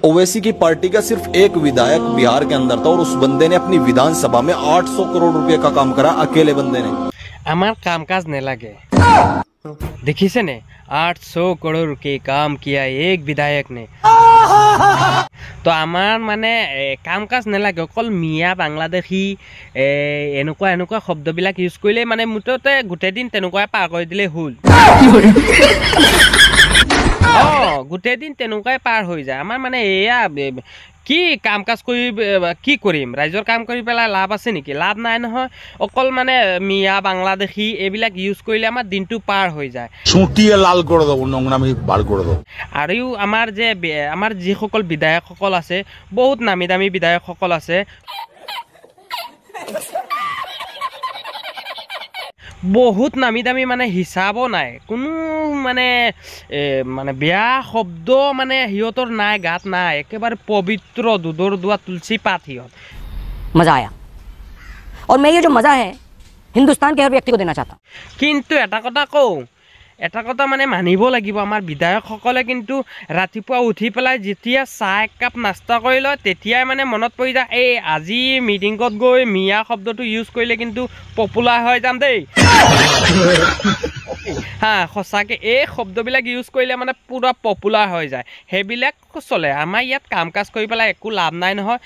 ओवैसी की party का सिर्फ एक विधायक बिहार के अंदर था और उस बंदे ने अपनी विधानसभा में 800 करोड़ रुपए का काम करा अकेले बंदे ने। हमार काम काज नेलागे देखिसे ने 800 करोड़ के काम किया एक विधायक ने तो आमार माने काम काज नेलागे अकल मिया बांग्लादेशी एनुका एनुका शब्दबिलाक यूज करिले माने मुटते गुटे दिन तेनुका पार কৰি দিলে हुल গোটেই দিন তেনুকাই পাৰ হৈ যায় আমাৰ মানে এয়া কি কাম কাজ কৰি কি কৰিম ৰাইজৰ কাম কৰি পেলাই লাভ আছে নেকি লাভ নাই নহয় অকল মানে মিয়া বাংলাদেশী এইবিলাক ইউজ কৰিলে আমাৰ দিনটো পাৰ হৈ যায় ছুটিয়ে লাল কৰি দেব নংনামি বাৰ কৰি দেব আৰু আমাৰ যিসকল বিধায়কসকল আছে বহুত নামি দামী বিধায়কসকল আছে बहुत नामी दामी माने हिसाबो नाय कोनो माने माने बेया शब्द माने हियतर नाय गात नाय एकेबारे पवित्र दूधर दुआ तुलसी पात हियत मजा आया और मैं ये जो मजा है हिंदुस्तान के हर व्यक्ति को देना चाहता हूं किंतु এটা কথা মানে মানিব লাগিব আমাৰ বিধায়কসকলে কিন্তু ৰাতিপুৱা উঠি পেলাই যেতিয়া চাহ এক কাপ নাস্তা কৰি লয় তেতিয়াই মানে মনত পৰি যায় এই আজি মিটিংত গৈ মিয়া শব্দটো ইউজ কৰিলে কিন্তু পপুলাৰ হৈ যাম দেই হা সঁচাকে এই শব্দবিলাক ইউজ কৰিলে মানে পুৰা পপুলাৰ হৈ যায় হেবিলাক চলে আমাৰ ইয়াত কাম কাজ কৰি পেলাই একো লাভ নাই নহয়